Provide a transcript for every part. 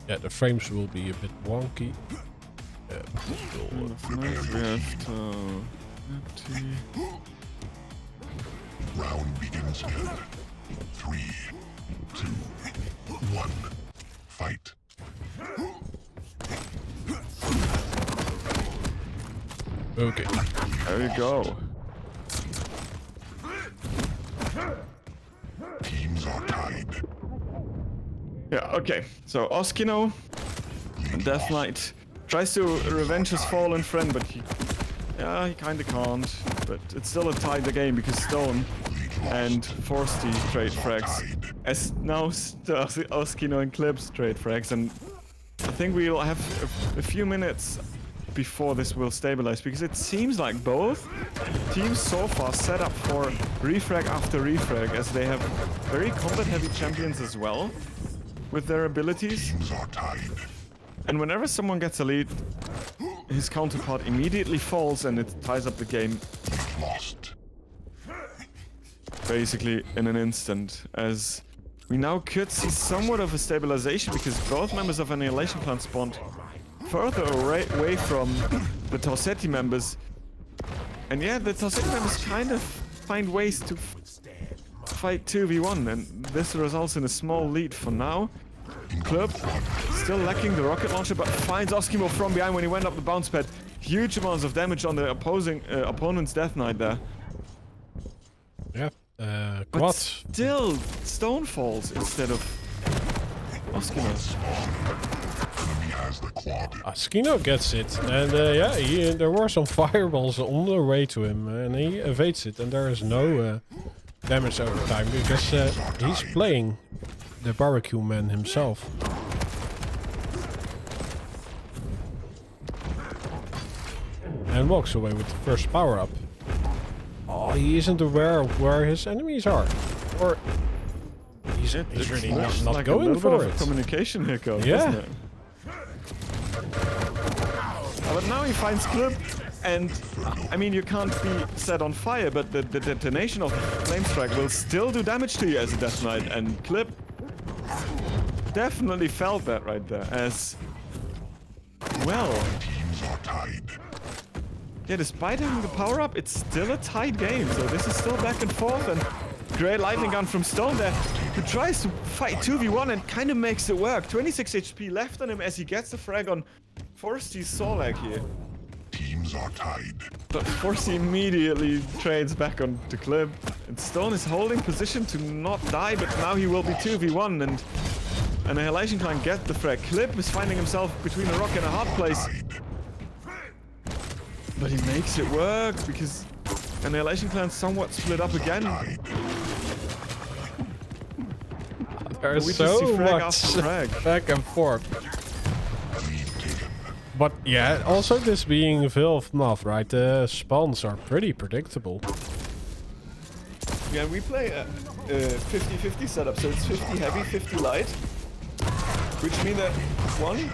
Yeah, the frames will be a bit wonky. We have to empty. Round begins in 3, 2, 1. Fight. Okay. There you go. Teams are tied. Yeah, okay. So Oskino, Death Knight, tries to revenge his fallen friend, but he kinda can't. But it's still a tie the game because Stone and Forsty trade frags. As now Oskino and Clips trade frags, and I think we'll have a few minutes before this will stabilize, because it seems like both teams so far set up for refrag after refrag, as they have very combat heavy champions as well with their abilities. Teams are tied. And whenever someone gets a lead, his counterpart immediately falls and it ties up the game Lost. basically in an instant, as we now could see somewhat of a stabilization because both members of Annihilation clan spawned further away from the TauCeti members. And yeah, the TauCeti members kind of find ways to fight 2v1, and this results in a small lead for now. Club still lacking the rocket launcher, but finds Oskimo from behind when he went up the bounce pad. Huge amounts of damage on the opponent's Death Knight there. Yeah. But Quad. still, Stone falls instead of Oskimo. Enemy has the quad. Skino gets it, and yeah, there were some fireballs on the way to him, and he evades it, and there is no damage over time because he's playing the barbecue man himself. And walks away with the first power up. Oh, he isn't aware of where his enemies are, or he's really not like going a little for bit of it. a communication hiccup, Yeah. isn't it? But now he finds Clip, and I mean, you can't be set on fire, but the detonation of the flame strike will still do damage to you as a Death Knight, and Clip definitely felt that right there, as well. Teams are tied. Yeah, despite having the power up, it's still a tight game, so this is still back and forth, and great lightning gun from Stone there, who tries to fight 2v1 and kind of makes it work. 26 HP left on him as he gets the frag on Forsty's Solag here. Teams are tied. But Forsty immediately trades back on the Clip, and Stone is holding position to not die, but now he will be 2v1, and Annihilation can't get the frag. Clip is finding himself between a rock and a hard place. But he makes it work because Annihilation Clan somewhat split up again. There's We just see so frag much after frag. back and forth. But yeah, also this being Veil of Moth, right? The spawns are pretty predictable. Yeah, we play a 50-50 setup, so it's 50 heavy, 50 light. Which means that one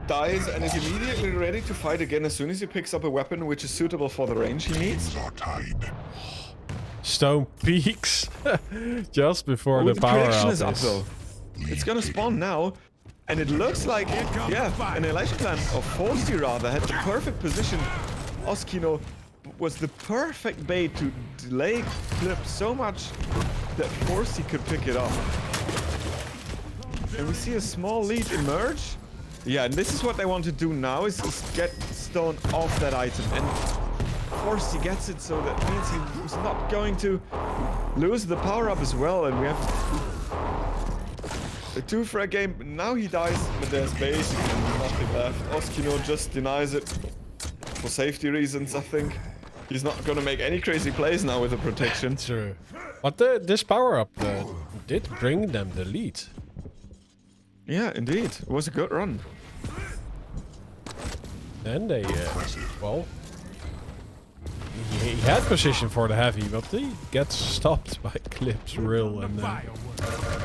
dies and is immediately ready to fight again as soon as he picks up a weapon which is suitable for the range he needs. Teams are tied. Stone peaks just before the power prediction up is up though. It's gonna spawn now, and it looks like, yeah, Annihilation Clan, or Forsty rather, had the perfect position. Oskino was the perfect bait to delay Clip so much that Forsty could pick it up. And we see a small lead emerge. Yeah, and this is what they want to do now, is get Stone off that item. And Forsty gets it, so that means he's not going to lose the power-up as well. And we have a 2-frag game. Now he dies, but there's basically nothing left. Oskino just denies it for safety reasons, I think. He's not going to make any crazy plays now with the protection. True. But this power up did bring them the lead. Yeah, indeed. It was a good run. Then they, well, he had position for the heavy, but he gets stopped by Clip's rill, and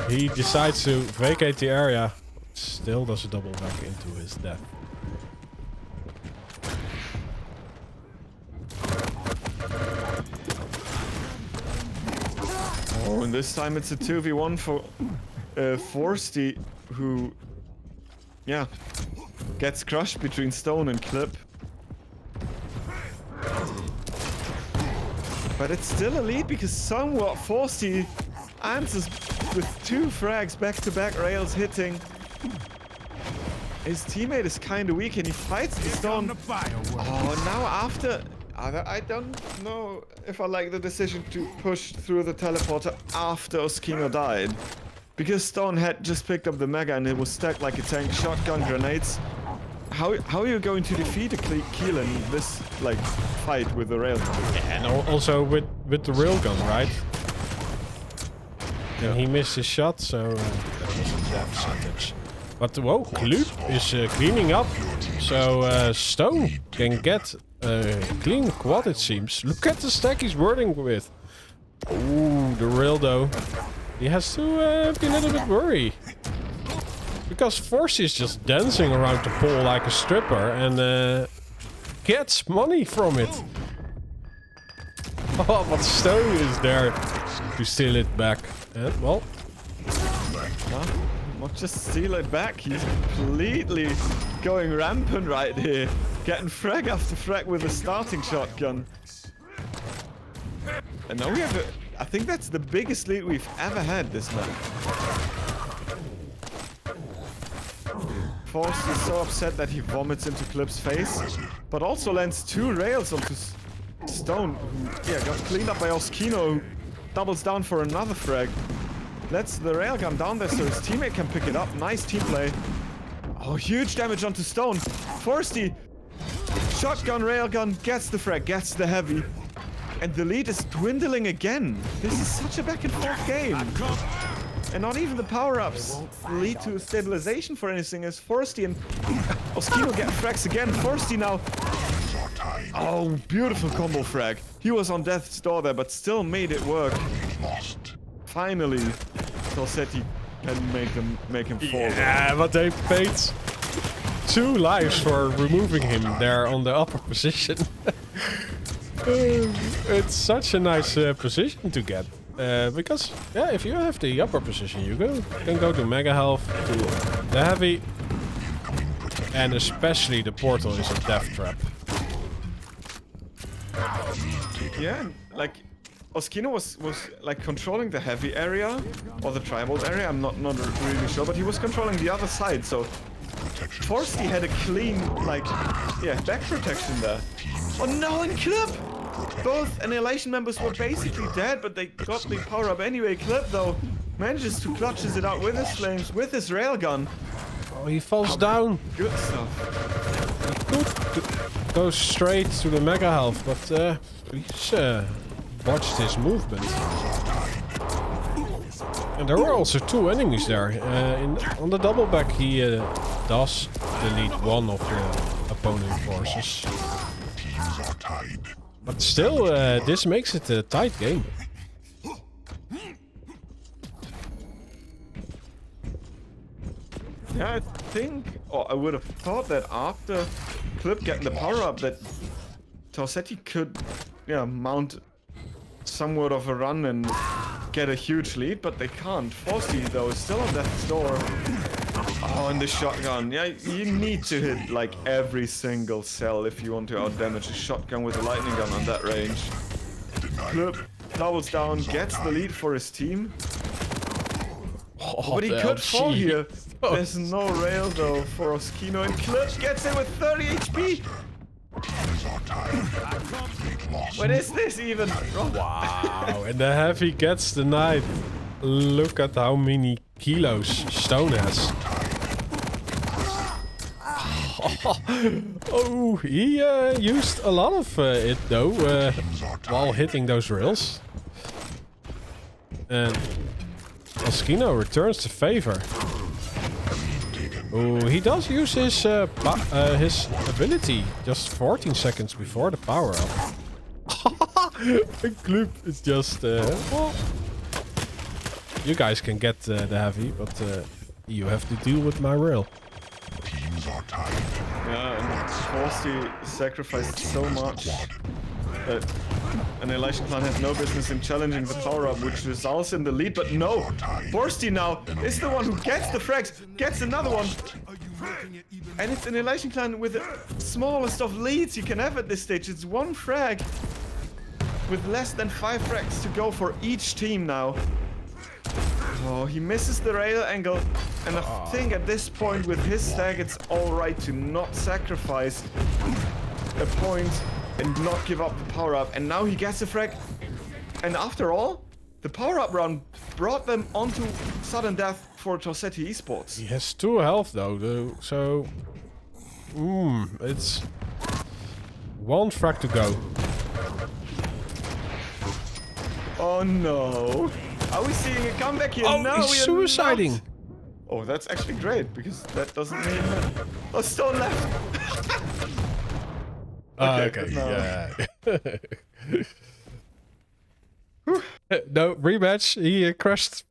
he decides to vacate the area. Still does a double back into his death. Oh, and this time it's a 2v1 for Forsty, who yeah, gets crushed between Stone and Clip. But it's still a lead because somewhat Forsty answers with 2 frags back-to-back rails hitting. His teammate is kind of weak and he fights the Stone. Oh, now after... I don't know if I like the decision to push through the teleporter after Oskino died. Because Stone had just picked up the Mega and it was stacked like a tank, shotgun grenades. How are you going to defeat a Keel in this, like, fight with the railgun? Yeah, and also with the railgun, right? Yeah. And he missed his shot, so that was a death sentence. But whoa, Kloop is cleaning up, so Stone can get a clean quad, it seems. Look at the stack he's working with. Ooh, the rail though. He has to be a little bit worried. Because Forsty is just dancing around the pole like a stripper and gets money from it. Oh, but Stone is there to steal it back. And, well... Not just steal it back, he's completely going rampant right here. Getting frag after frag with a starting shotgun. And now we have I think that's the biggest lead we've ever had this map. Force is so upset that he vomits into Clip's face, but also lands 2 rails onto Stone, who got cleaned up by Oskino, who doubles down for another frag. Lets the railgun down there so his teammate can pick it up. Nice team play. Oh, huge damage onto Stone. Forsty, shotgun, railgun, gets the frag, gets the heavy. And the lead is dwindling again. This is such a back and forth game. And not even the power-ups lead to stabilization for anything as Forsty and Oskino get frags again. Forsty now. Oh, beautiful combo frag. He was on death's door there, but still made it work. Finally, TauCeti can make him fall. Yeah, but they paid 2 lives for removing him there on the upper position. It's such a nice position to get. Because, yeah, if you have the upper position, you can go to Mega Health, to the Heavy, and especially the portal is a death trap. Yeah, like... Oskino was like controlling the heavy area or the tribal area. I'm not really sure, but he was controlling the other side. So Forsty had a clean back protection there. Oh no, and Clip! Both Annihilation members were basically dead, but they got the power up anyway. Clip though manages to clutches it out with his flames, with his railgun. Oh, he falls down. Good stuff. He could go straight to the Mega Health, but he's watched his movement. And there were also 2 enemies there. On the double back he does delete one of the opponent forces. But still, this makes it a tight game. Yeah, I think, or I would have thought that after Clip getting the power up that TauCeti could mount somewhat of a run and get a huge lead, but they can't. Forsty though is still on death's door. Oh, and the shotgun. Yeah, you need to hit like every single cell if you want to outdamage a shotgun with a lightning gun on that range. Clip doubles down, gets the lead for his team. Oh, but he could fall here. There's no rail though for Oskino, and Clip gets in with 30 HP. What is this even? Wow, and the Heavy gets the knife. Look at how many kilos Stone has. Oh, he used a lot of it though, while hitting those rails. And Oskino returns the favor. Oh, he does use his ability just 14 seconds before the power up. Gloop is just well, you guys can get the Heavy, but you have to deal with my rail. Yeah, and Forsty sacrificed so much that Annihilation Clan has no business in challenging the power-up, which results in the lead, but no! Borsty now is the one who gets the frags, gets another one! And it's Annihilation Clan with the smallest of leads you can have at this stage. It's 1 frag with less than 5 frags to go for each team now. Oh, he misses the rail angle, and I think at this point with his stack it's alright to not sacrifice a point and not give up the power-up. And now he gets a frag, and after all, the power-up round brought them onto sudden death for TauCeti Esports. He has 2 health though, so... it's... 1 frag to go. Oh no! Are we seeing a comeback here? Oh, no, he's we are suiciding! not. Oh, that's actually great, because that doesn't mean that... Oh, Stone left! Okay, yeah. No, rematch. He crashed.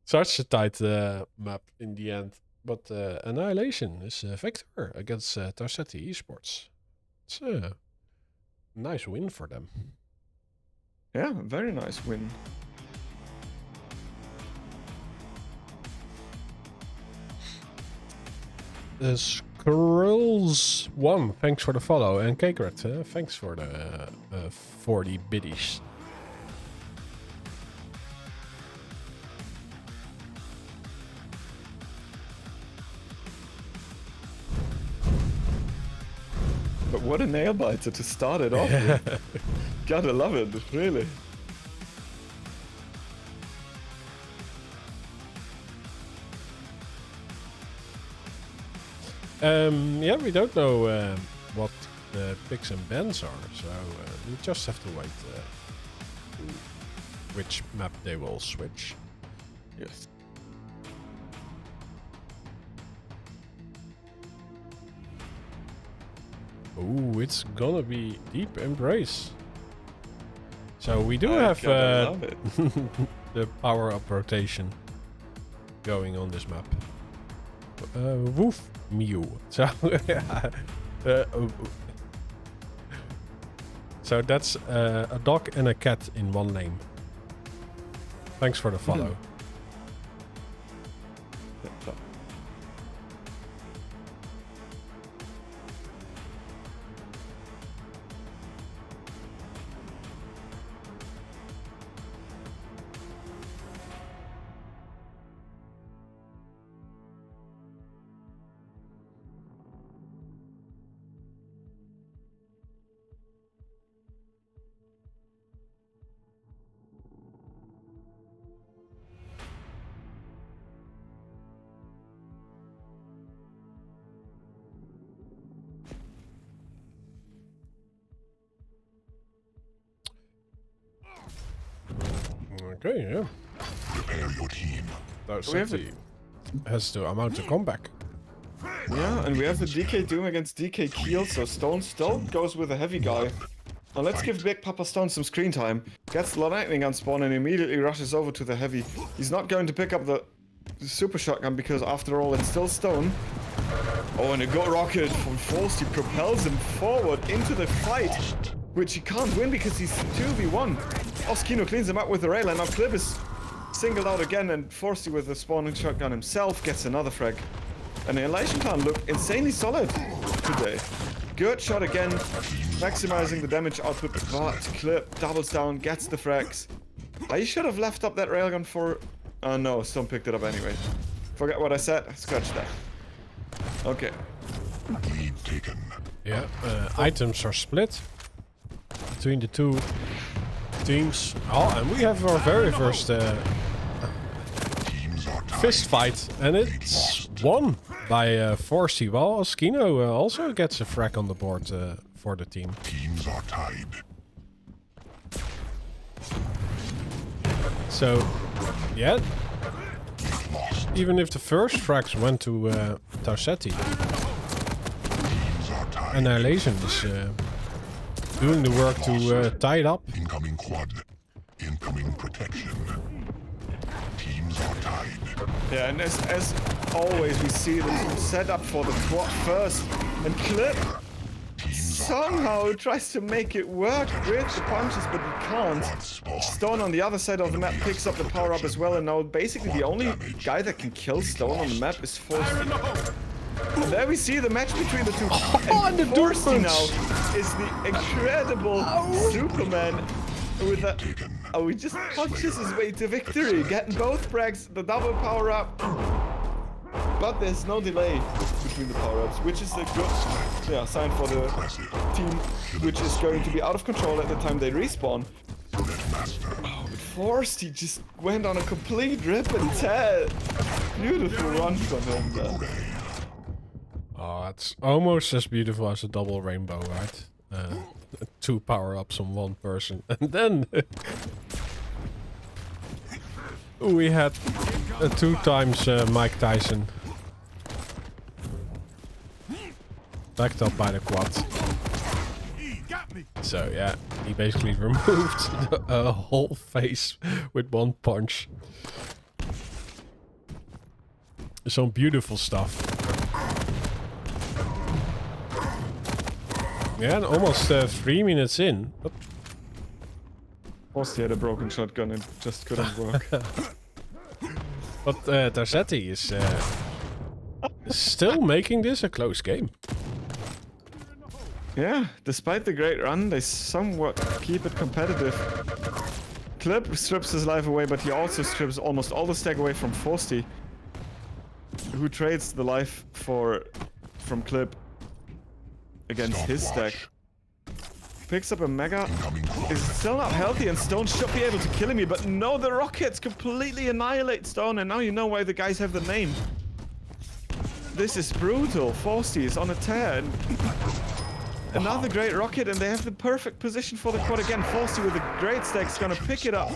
Such a tight map in the end. But Annihilation is victor against TauCeti Esports. It's a nice win for them. Yeah, very nice win. Skrulls1, thanks for the follow. And Kagrat, thanks for the 40 biddies. But what a nail biter to start it off with. Gotta love it, really. Yeah, we don't know what the picks and bans are, so we just have to wait which map they will switch. Yes. Ooh, it's gonna be Deep Embrace. So we do I have gotta love it. the power-up rotation going on this map. Woof Mew. So, so that's a dog and a cat in one name. Thanks for the follow. Okay, yeah. Prepare your team. TauCeti has to amount to comeback. Yeah, and we have the DK Doom against DK Keel, so Stone still goes with a heavy guy. Now let's give Big Papa Stone some screen time. Gets the lightning gun spawn and immediately rushes over to the heavy. He's not going to pick up the super shotgun because after all it's still Stone. Oh, and a go rocket from Force, he propels him forward into the fight, which he can't win because he's 2v1. Oskino cleans him up with the rail, and now Clip is singled out again, and Forsty with the spawning shotgun himself gets another frag. And the Annihilation Clan look insanely solid today. Good shot again, maximizing the damage output, but Clip doubles down, gets the frags. I should have left up that railgun for... Oh no, Stone picked it up anyway. Forget what I said, scratch that. Okay. Lead taken. Yeah, items are split between the two teams. Oh, and we have our very first fist fight, and it's won by Forsty. Well, Oskino also gets a frag on the board for the team. Teams are tied. So, yeah, even if the first frags went to TauCeti, Annihilation is doing the work to tie it up. Incoming quad. Incoming protection. Teams are tied. Yeah, and as always, we see the team set up for the quad first. And Clip somehow tries to make it work with the punches, but he can't. Stone on the other side of the map picks up the power-up as well, and now basically the only guy that can kill Stone on the map is Forsty. And there we see the match between the two. And Forsty now is the incredible Superman with that. Oh, he just punches his way to victory, getting both frags, the double power-up. But there's no delay between the power-ups, which is a good sign for the team, which is going to be out of control at the time they respawn. Oh, but Forsty just went on a complete rip and tear. Beautiful run from him there. Oh, it's almost as beautiful as a double rainbow, right? 2 power-ups on 1 person. And then we had 2 times Mike Tyson. Backed up by the quad. So yeah, he basically removed a whole face with 1 punch. Some beautiful stuff. Yeah, and almost 3 minutes in. But Forsty had a broken shotgun and just couldn't work. But TauCeti is still making this a close game. Yeah, despite the great run, they somewhat keep it competitive. Clip strips his life away, but he also strips almost all the stack away from Forsty, who trades the life from Clip against his stack. Picks up a mega, is still not healthy, and Stone should be able to kill him, but no, the rockets completely annihilate Stone, and now you know why the guys have the name. This is brutal. Forsty is on a tear. And another great rocket, and they have the perfect position for the quad again. Forsty with a great stack is gonna pick it up.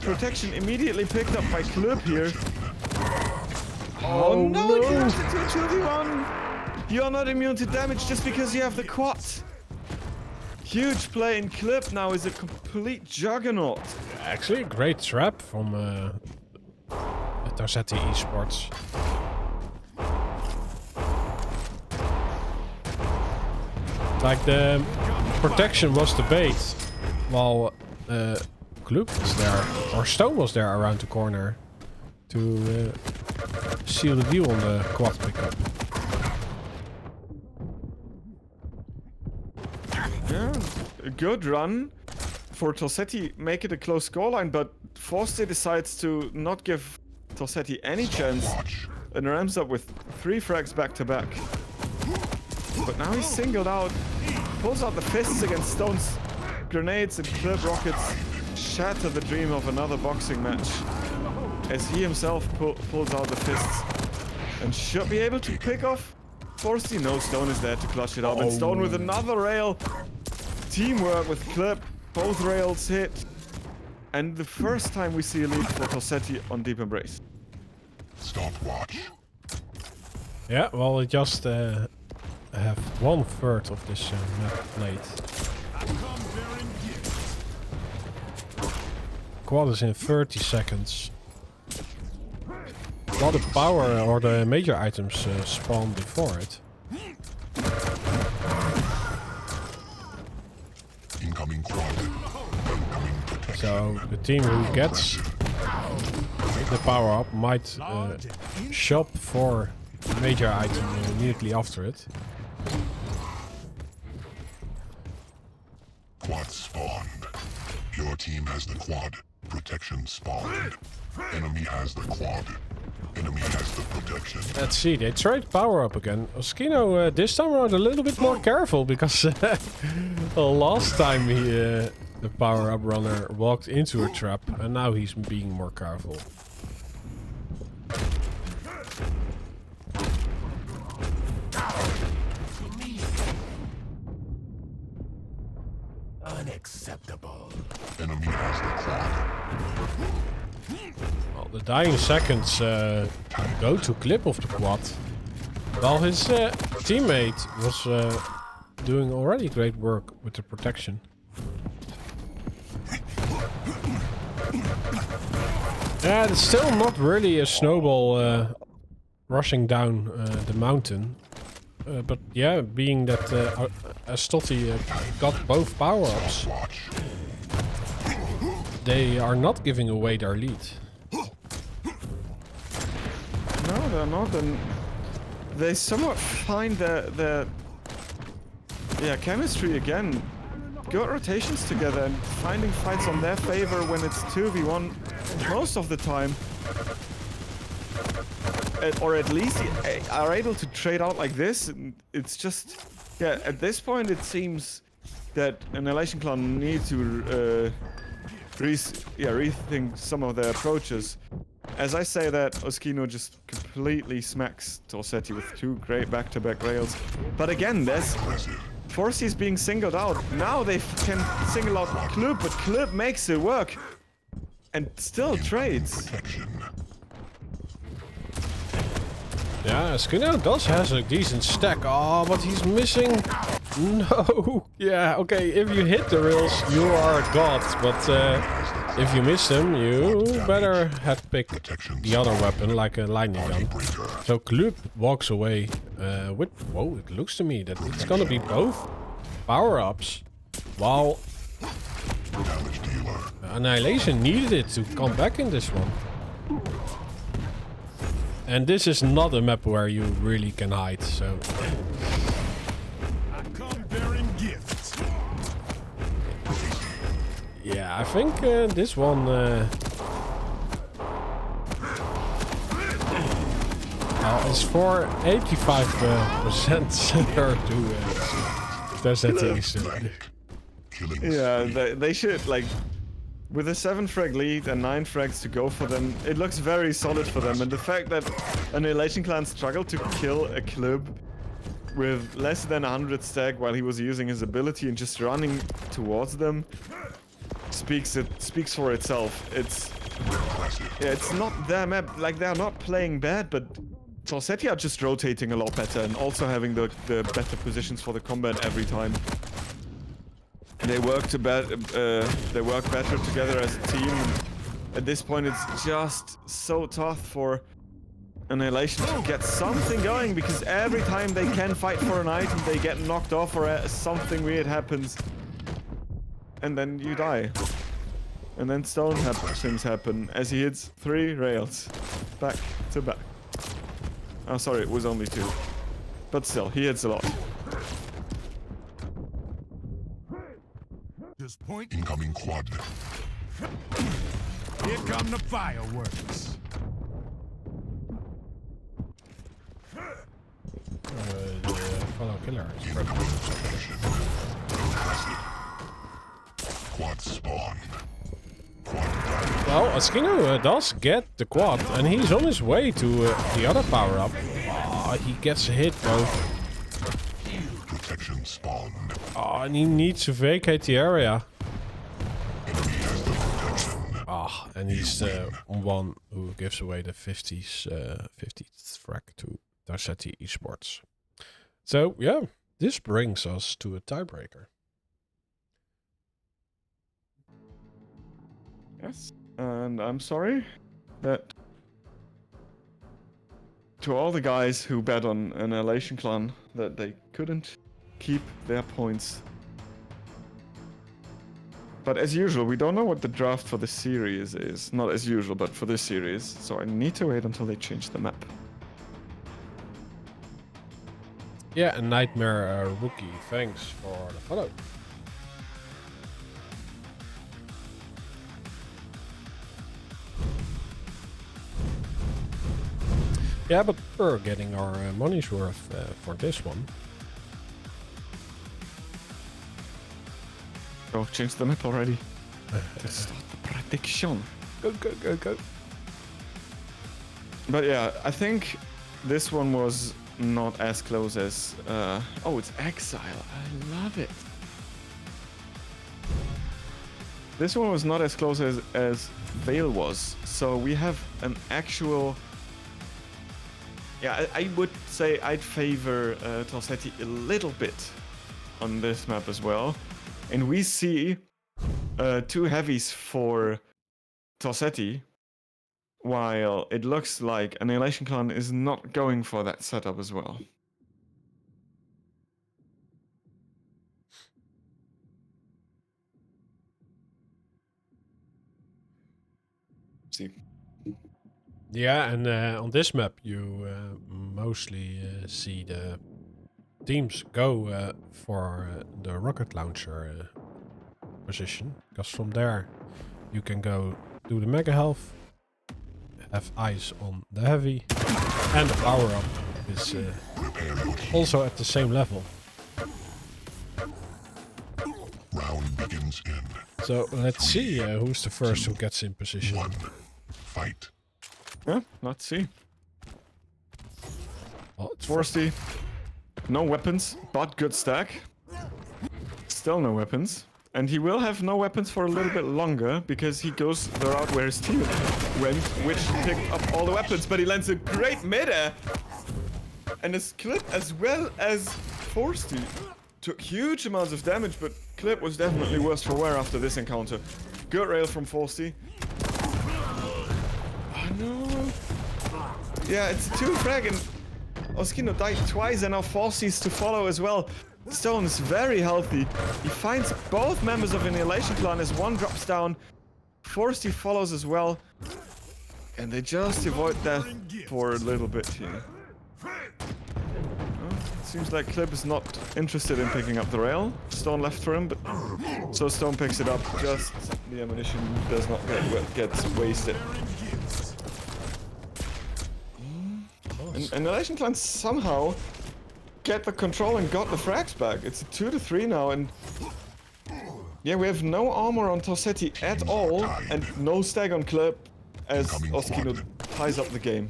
Protection immediately picked up by Clip here. Oh no, he lost it to a 2v1. You're not immune to damage just because you have the quad. Huge play in Clip now is a complete juggernaut. Actually, a great trap from TauCeti Esports. Like the protection was the bait, while Klub was there, or Stone was there around the corner to seal the deal on the quad pickup. Yeah, a good run for TauCeti, make it a close scoreline, but Forsty decides to not give TauCeti any chance and rams up with 3 frags back to back. But now he's singled out, pulls out the fists against Stone's grenades, and Clip rockets shatter the dream of another boxing match as he himself pulls out the fists and should be able to pick off Forsty. No, Stone is there to clutch it up, and Stone with another rail. Teamwork with Clip, both rails hit, and the first time we see a lead for TauCeti on Deep Embrace. Stopwatch. Yeah, well, we just have 1/3 of this map played. Quad is in 30 seconds. While the power or the major items spawn before it. Incoming quad. Incoming protection. So the team who gets the power up might shop for the major item immediately after it. Quad spawned. Your team has the quad. Protection spawned. Enemy has the quad. Enemy has the protection. Let's see, they tried power up again. Oskino this time around a little bit more careful, because last time the power up runner walked into a trap, and now he's being more careful. Unacceptable. Enemy has the quad. Well, the dying seconds go to Clip of the quad, while his teammate was doing already great work with the protection. Yeah, it's still not really a snowball rushing down the mountain. But yeah, being that Estoty got both power-ups, Watch. they are not giving away their lead. No, they're not, and they somewhat find the chemistry again. Good rotations together and finding fights on their favor when it's 2v1 most of the time. Or at least are able to trade out like this. It's just, yeah, at this point it seems that Annihilation Clan need to rethink some of their approaches. As I say that, Oskino just completely smacks TauCeti with 2 great back-to-back rails. But again, there's Forcey's being singled out. Now they can single out Klub, but Klub makes it work. And still trades. Yeah, Skinner does has a decent stack. Oh, but he's missing. No. Yeah, okay, if you hit the rails, you are a god. But if you miss them, you better have to pick the other weapon, like a lightning gun. So Klub walks away with... Whoa, it looks to me that it's gonna be both power-ups. While Annihilation needed it to come back in this one. And this is not a map where you really can hide, so... I come bearing gifts. Yeah, I think this one... is for 85% similar to TauCeti. Yeah, they should, like... With a 7 frag lead and 9 frags to go for them, it looks very solid for them. And the fact that Annihilation Clan struggled to kill a Klub with less than 100 stack while he was using his ability and just running towards them speaks for itself. It's not their map, like they're not playing bad, but TauCeti are just rotating a lot better and also having the better positions for the combat every time. They work better together as a team. At this point, it's just so tough for Annihilation to get something going, because every time they can fight for an item, they get knocked off or something weird happens. And then you die. And then things happen as he hits 3 rails. Back to back. Oh, sorry, it was only 2. But still, he hits a lot. Just point. Incoming quad. Here come the fireworks. The fellow killer. Incoming suppression. Quad spawn. Quad dive. Well, Oskino does get the quad, and he's on his way to the other power-up. He gets hit both. Protection spawned. Oh, and he needs to vacate the area. Enemy has the protection. And he's the one who gives away the 50th frag to TauCeti Esports. So, yeah, this brings us to a tiebreaker. Yes, and I'm sorry that to all the guys who bet on Annihilation Clan that they couldn't keep their points. But as usual, we don't know what the draft for this series is. Not as usual, but for this series. So I need to wait until they change the map. Yeah, a Nightmare Rookie, thanks for the follow. Yeah, but we're getting our money's worth for this one. Oh, change the map already. Let's start the prediction. Go, go, go, go. But yeah, I think this one was not as close as... oh, it's Exile. I love it. This one was not as close as Veil was. So we have an actual... Yeah, I would say I'd favor TauCeti a little bit on this map as well. And we see 2 heavies for TauCeti, while it looks like Annihilation Clan is not going for that setup as well. See. Yeah, and on this map you mostly see the teams go for the rocket launcher position, because from there you can go do the mega health, have eyes on the heavy, and the power up is also at the same level. Round begins in So let's see who's the first who gets in position. 1. Fight. Yeah, let's see. Oh, it's Forsty. No weapons, but good stack. Still no weapons. And he will have no weapons for a little bit longer, because he goes the route where his team went, which picked up all the weapons, but he lands a great mid-air. And his Clip as well as Forsty took huge amounts of damage, but Clip was definitely worse for wear after this encounter. Good rail from Forsty. Oh no. Yeah, it's a 2-frag and Oskino died twice, and now Forsty's to follow as well. Stone is very healthy. He finds both members of Annihilation clan as one drops down. Forsty follows as well. And they just avoid death for a little bit here. Well, it seems like Clip is not interested in picking up the rail. Stone left for him, but so Stone picks it up. Just the ammunition does not get wasted. And Annihilation clan somehow get the control and got the frags back. It's a 2-3 now, and yeah, we have no armor on TauCeti at all, and no stag on Clip as Oskino ties up the game.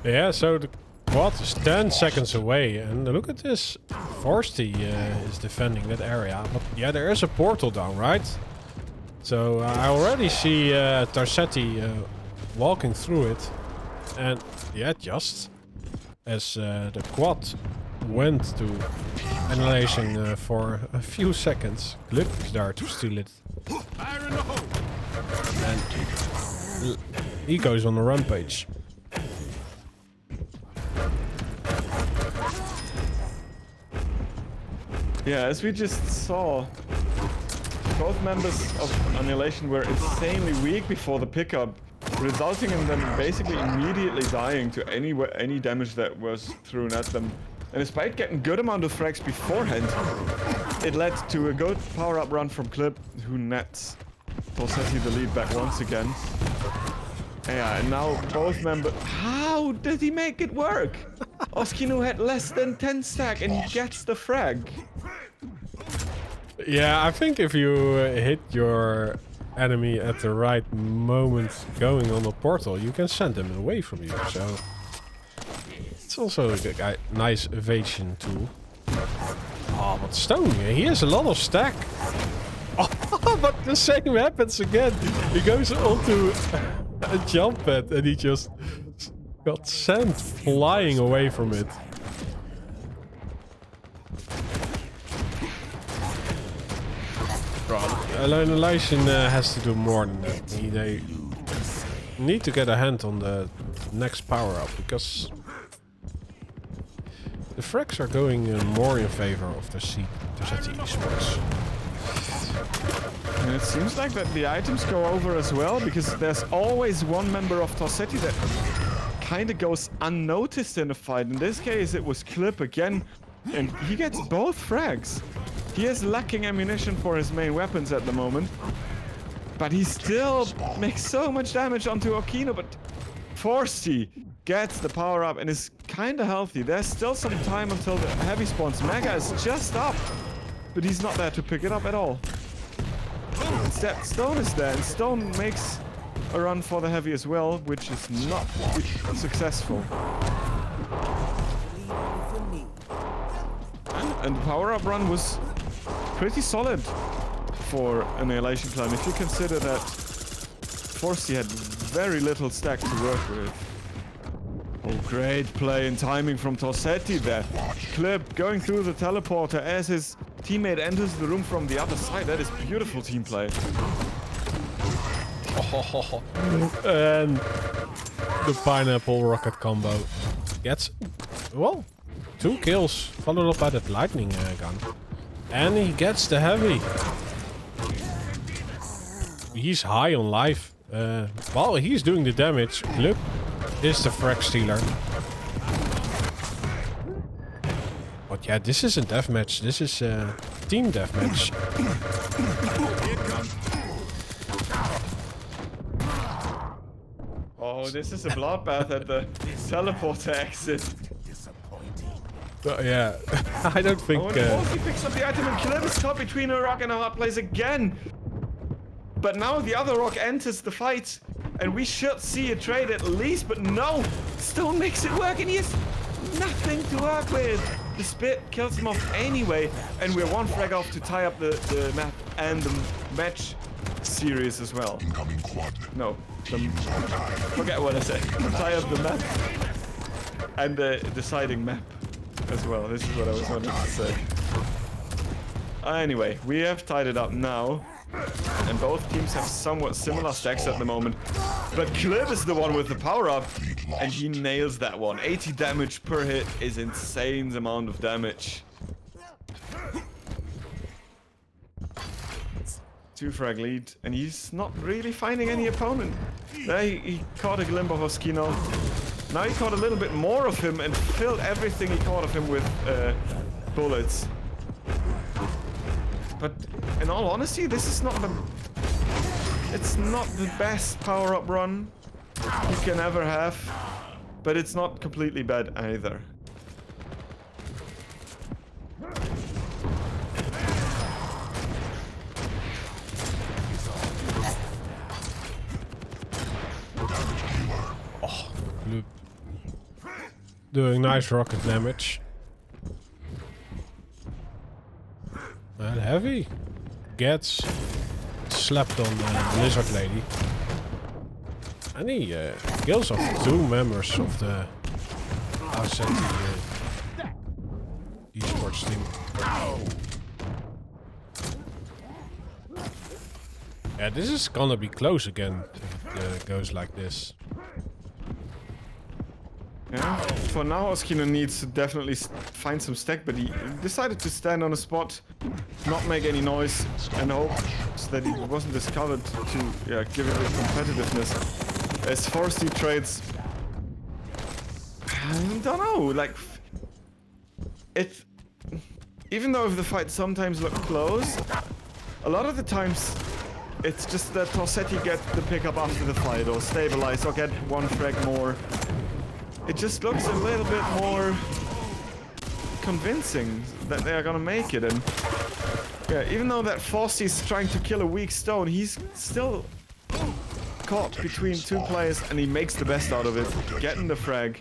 Yeah, so the quad is 10 seconds away, and look at this. Forsty is defending that area, but yeah, there is a portal down, right? So I already see TauCeti walking through it, and yeah, just as the quad went to Annihilation for a few seconds, Clip is there to steal it, Fire in the hole. and he goes on a rampage. Yeah, as we just saw, both members of Annihilation were insanely weak before the pickup, resulting in them basically immediately dying to any damage that was thrown at them. And despite getting good amount of frags beforehand, it led to a good power-up run from Clip, who nets TauCeti the lead back once again. Yeah, and now both members... How did he make it work? Oskino had less than 10 stack and he gets the frag. Yeah, I think if you hit your enemy at the right moment going on a portal, you can send them away from you, so... It's also a nice evasion tool. Oh, but Stone, he has a lot of stack. Oh, but the same happens again. He goes onto a jump pad and he just got sent flying away from it. Annihilation has to do more than that. They need to get a hand on the next power-up, because the frags are going more in favor of the TauCeti esports. And it seems like that the items go over as well, because there's always one member of TauCeti that kind of goes unnoticed in a fight. In this case, it was Clip again, and he gets both frags. He is lacking ammunition for his main weapons at the moment, but he still makes so much damage onto Oskino. But Forsty gets the power up and is kind of healthy. There's still some time until the heavy spawns. Mega is just up, but he's not there to pick it up at all. Instead, Stone is there, and Stone makes a run for the heavy as well, which is not successful. And the power-up run was pretty solid for Annihilation clan, if you consider that Forsty had very little stack to work with. Oh, great play and timing from TauCeti there. Clip going through the teleporter as his teammate enters the room from the other side. That is beautiful team play. And the pineapple rocket combo gets, well, 2 kills, followed up by that lightning gun. And he gets the heavy. he's high on life. While he's doing the damage, Club is the frag stealer. But yeah, this isn't deathmatch. This is team deathmatch. Oh, this is a bloodbath at the teleporter exit. Yeah, I don't think... Oh, and he picks up the item and Club is caught between a rock and a hard place again. But now the other rock enters the fight. And we should see a trade at least, but no! Stone makes it work and he has nothing to work with. The spit kills him off anyway. And we're one frag off to tie up the map and the match series as well. Incoming quad. No, forget what I said. Tie up the map and the deciding map as well. This is what I was wanting to say. Anyway, we have tied it up now. And both teams have somewhat similar stacks at the moment. But Clip is the one with the power-up. And he nails that one. 80 damage per hit is insane amount of damage. 2 frag lead. And he's not really finding any opponent. There he caught a glimpse of Oskino. Now he caught a little bit more of him and filled everything he caught of him with bullets. But in all honesty, this is not the... It's not the best power-up run you can ever have. But it's not completely bad either. Oh, Club. Doing nice rocket damage. And Heavy gets slapped on the Lizard Lady. And he kills off 2 members of the TauCeti esports team. Yeah, this is gonna be close again if it goes like this. Yeah, for now Oskino needs to definitely find some stack, but he decided to stand on a spot, not make any noise, and hope that he wasn't discovered to give it a competitiveness. As Forsty trades, I don't know, like, even though if the fight sometimes look close, a lot of the times it's just that TauCeti get the pickup after the fight, or stabilize, or get 1 frag more. It just looks a little bit more convincing that they are gonna make it, and yeah, even though that Forsty is trying to kill a weak Stone, he's still caught between 2 players, and he makes the best out of it, getting the frag.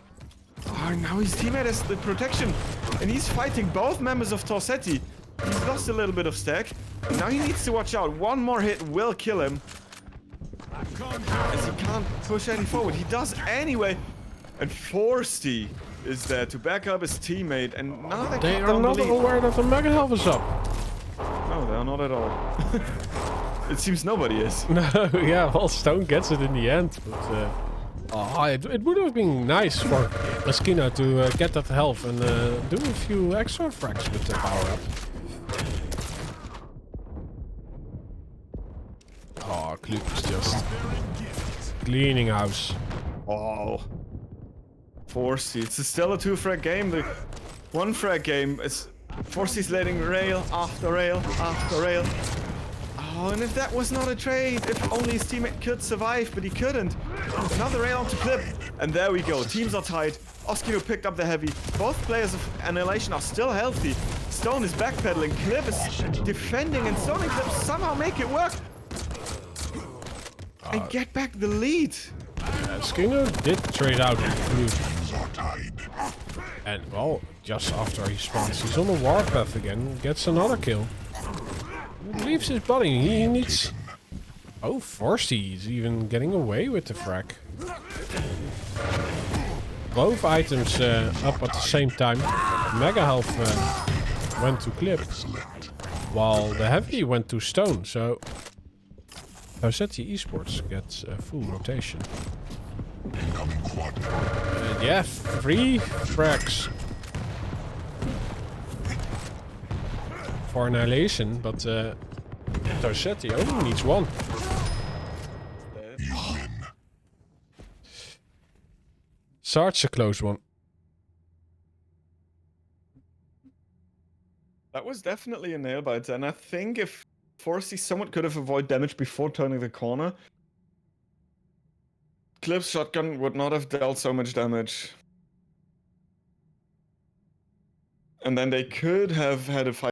Oh, now his teammate has the protection, and he's fighting both members of TauCeti. He's lost a little bit of stack, and now he needs to watch out. 1 more hit will kill him, as he can't push any forward. He does anyway. And Forsty is there to back up his teammate, and now they are not aware that the Mega Health is up. No, they are not at all. It seems nobody is. No, yeah, well, Stone gets it in the end, but it would have been nice for Oskino to get that health and do a few extra frags with the power up. Oh, Club is just cleaning house. Oh. Forsty. It's still a 2 frag game. The 1 frag game is Forsty's letting rail after rail after rail. Oh, and if that was not a trade, if only his teammate could survive, but he couldn't. Another rail onto Clip, and there we go. Teams are tied. Oskino picked up the Heavy. Both players of Annihilation are still healthy. Stone is backpedaling. Clip is defending, and Stone and Clip somehow make it work and get back the lead. Oskino did trade out with and well, just after he spawns, he's on the warpath again, gets another kill. He leaves his body, he needs... Oh, Forsty is even getting away with the frag. Both items up at the same time. Mega Health went to Clip, while the Heavy went to Stone, so... TauCeti Esports gets a full rotation. Yeah, 3 frags for Annihilation, but TauCeti only needs 1. Such a close one. That was definitely a nail biter, and I think if Forsey somewhat could have avoided damage before turning the corner, Clip's shotgun would not have dealt so much damage. And then they could have had a fight